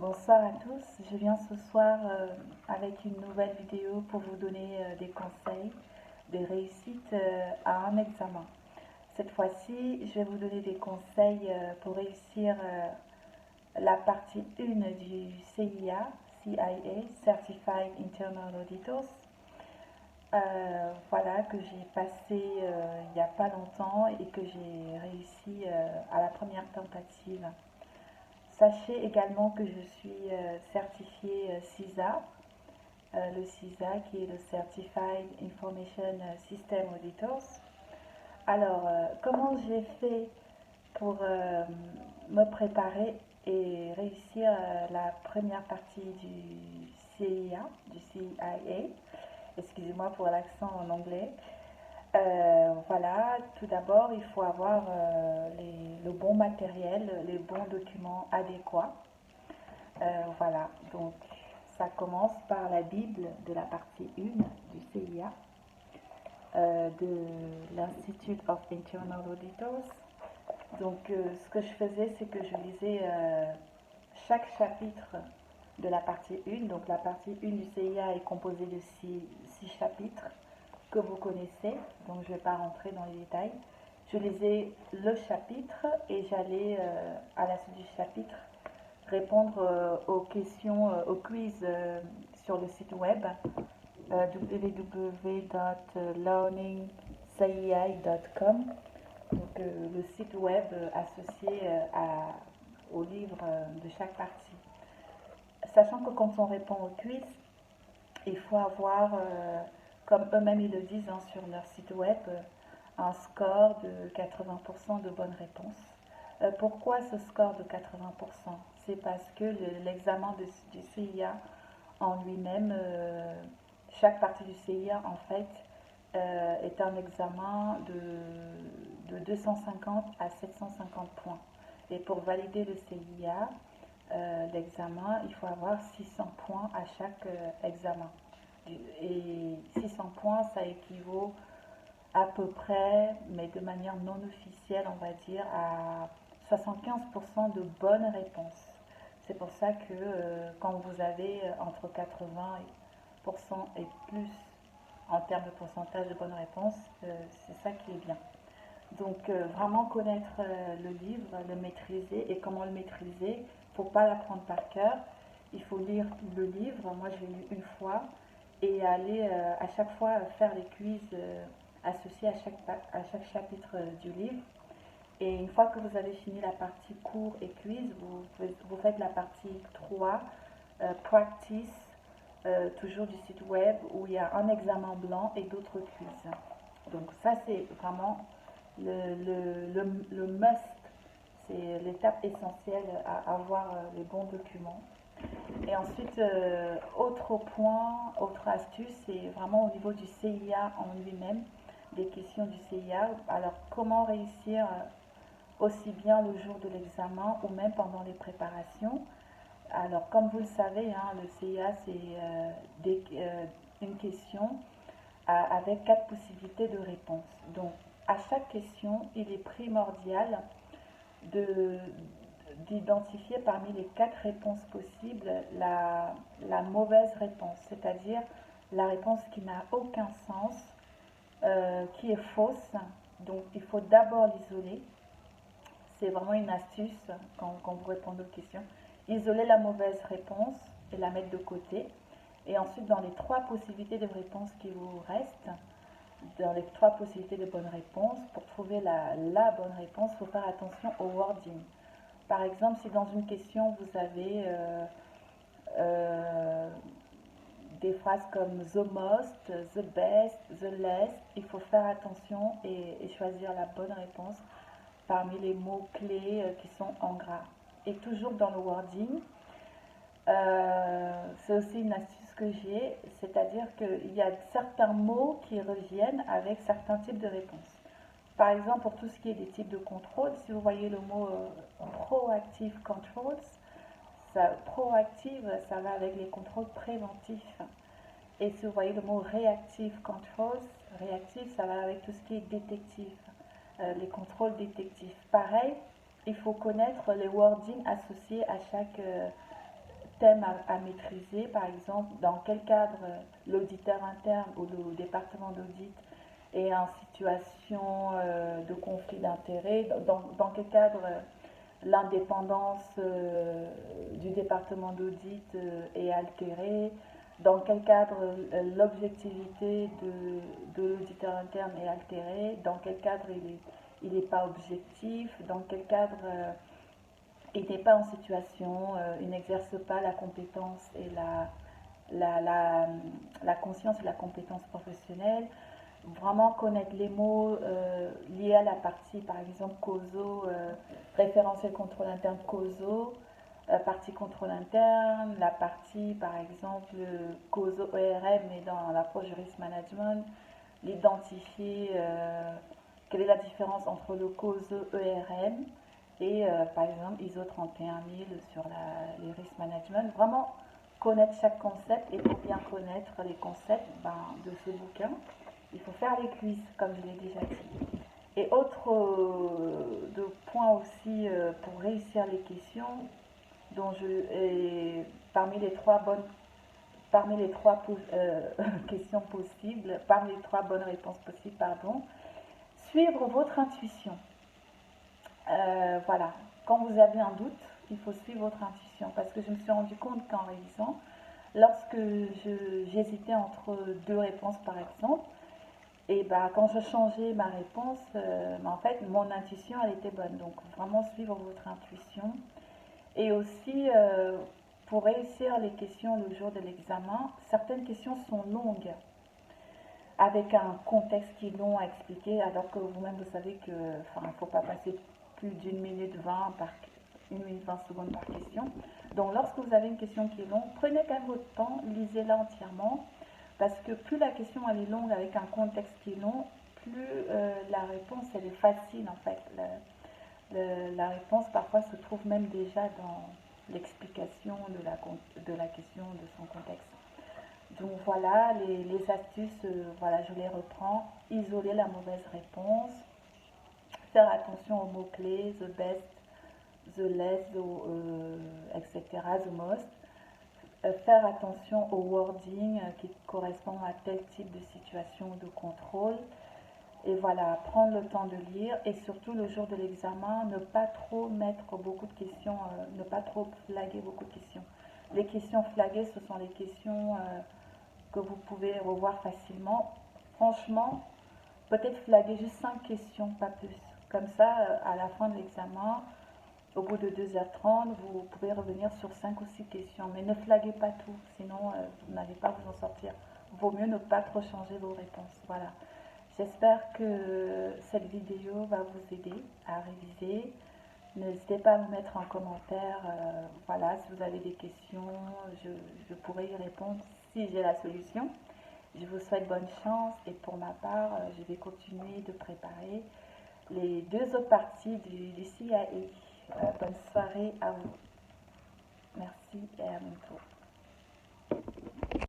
Bonsoir à tous, je viens ce soir avec une nouvelle vidéo pour vous donner des conseils de réussite à un examen. Cette fois-ci, je vais vous donner des conseils pour réussir la partie 1 du CIA, Certified Internal Auditors. Voilà, que j'ai passé il n'y a pas longtemps et que j'ai réussi à la première tentative. Sachez également que je suis certifiée CISA, le CISA qui est le Certified Information System Auditors. Alors, comment j'ai fait pour me préparer et réussir la première partie du CIA, excusez-moi pour l'accent en anglais. Voilà, tout d'abord, il faut avoir le bon matériel, les bons documents adéquats. Voilà, donc ça commence par la Bible de la partie 1 du CIA, de l'Institute of Internal Auditors. Donc, ce que je faisais, c'est que je lisais chaque chapitre de la partie 1. Donc, la partie 1 du CIA est composée de 6 chapitres que vous connaissez, donc je ne vais pas rentrer dans les détails. Je lisais le chapitre et j'allais à la suite du chapitre répondre aux questions, au quiz sur le site web www.learningsci.com, donc le site web associé au livre de chaque partie. Sachant que quand on répond au quiz, il faut avoir, comme eux-mêmes ils le disent sur leur site web, un score de 80% de bonnes réponses. Pourquoi ce score de 80%? C'est parce que l'examen du CIA en lui-même, chaque partie du CIA en fait, est un examen de 250 à 750 points. Et pour valider le CIA, l'examen, il faut avoir 600 points à chaque examen. Et 600 points, ça équivaut à peu près, mais de manière non officielle, on va dire, à 75% de bonnes réponses. C'est pour ça que quand vous avez entre 80% et plus en termes de pourcentage de bonnes réponses, c'est ça qui est bien. Donc vraiment connaître le livre, le maîtriser et comment le maîtriser. Il ne faut pas l'apprendre par cœur. Il faut lire le livre. Moi, je l'ai lu une fois et aller à chaque fois faire les quiz associés à chaque chapitre du livre. Et une fois que vous avez fini la partie cours et quiz, vous faites la partie 3, practice, toujours du site web, où il y a un examen blanc et d'autres quiz. Donc ça, c'est vraiment le must, c'est l'étape essentielle à avoir les bons documents. Et ensuite, autre point, autre astuce, c'est vraiment au niveau du CIA en lui-même, des questions du CIA. Alors, comment réussir aussi bien le jour de l'examen ou même pendant les préparations? Alors, comme vous le savez, le CIA, c'est une question avec 4 possibilités de réponse. Donc, à chaque question, il est primordial de d'identifier parmi les 4 réponses possibles la mauvaise réponse, c'est-à-dire la réponse qui n'a aucun sens, qui est fausse. Donc il faut d'abord l'isoler. C'est vraiment une astuce quand vous répondez aux questions. Isoler la mauvaise réponse et la mettre de côté. Et ensuite, dans les 3 possibilités de réponse qui vous restent, dans les 3 possibilités de bonne réponse, pour trouver la bonne réponse, il faut faire attention au wording. Par exemple, si dans une question vous avez des phrases comme the most, the best, the less, il faut faire attention et choisir la bonne réponse parmi les mots-clés qui sont en gras. Et toujours dans le wording, c'est aussi une astuce que j'ai, c'est-à-dire qu'il y a certains mots qui reviennent avec certains types de réponses. Par exemple, pour tout ce qui est des types de contrôle, si vous voyez le mot proactive controls, proactive, ça va avec les contrôles préventifs. Et si vous voyez le mot reactive controls, réactif, ça va avec tout ce qui est détective, les contrôles détectives. Pareil, il faut connaître les wordings associés à chaque thèmes à maîtriser, par exemple, dans quel cadre l'auditeur interne ou le département d'audit est en situation de conflit d'intérêts, dans quel cadre l'indépendance du département d'audit est altérée, dans quel cadre l'objectivité de l'auditeur interne est altérée, dans quel cadre il n'est pas objectif, dans quel cadre il n'est pas en situation, il n'exerce pas la compétence et la conscience et la compétence professionnelle. Vraiment connaître les mots liés à la partie, par exemple, causaux, référentiel contrôle interne causaux, partie contrôle interne, la partie, par exemple, causaux ERM, mais dans l'approche du risk management, l'identifier, quelle est la différence entre le causaux ERM et, par exemple, ISO 31000 sur les risk management. Vraiment connaître chaque concept, et pour bien connaître les concepts de ce bouquin, il faut faire les quiz, comme je l'ai déjà dit. Et autre point aussi pour réussir les questions, parmi les trois questions possibles, parmi les trois bonnes réponses possibles, pardon, suivre votre intuition. Voilà, quand vous avez un doute, il faut suivre votre intuition, parce que je me suis rendu compte qu'en révisant, lorsque j'hésitais entre deux réponses par exemple, et quand je changeais ma réponse, en fait, mon intuition, elle était bonne. Donc, vraiment suivre votre intuition. Et aussi, pour réussir les questions le jour de l'examen, certaines questions sont longues, avec un contexte qui est long à expliquer, alors que vous-même, vous savez que, il ne faut pas passer plus d'une minute 20 par 1 minute 20 secondes par question. Donc, lorsque vous avez une question qui est longue, prenez quand même votre temps, lisez-la entièrement. Parce que plus la question elle est longue avec un contexte qui est long, plus la réponse elle est facile en fait. La réponse parfois se trouve même déjà dans l'explication de la question, de son contexte. Donc voilà, les astuces, voilà, je les reprends. Isoler la mauvaise réponse, faire attention aux mots-clés, the best, the less, etc., the most. Faire attention au wording qui correspond à tel type de situation ou de contrôle. Et voilà, prendre le temps de lire et surtout le jour de l'examen, ne pas trop mettre beaucoup de questions, ne pas trop flaguer beaucoup de questions. Les questions flaguées, ce sont les questions que vous pouvez revoir facilement. Franchement, peut-être flaguer juste 5 questions, pas plus. Comme ça, à la fin de l'examen, au bout de 2h30, vous pouvez revenir sur 5 ou 6 questions, mais ne flaguez pas tout, sinon vous n'allez pas vous en sortir. Vaut mieux ne pas trop changer vos réponses. Voilà. J'espère que cette vidéo va vous aider à réviser. N'hésitez pas à me mettre en commentaire. Voilà, si vous avez des questions, je pourrai y répondre si j'ai la solution. Je vous souhaite bonne chance et pour ma part, je vais continuer de préparer les deux autres parties du CIA. Bonne soirée à vous. Merci et à bientôt.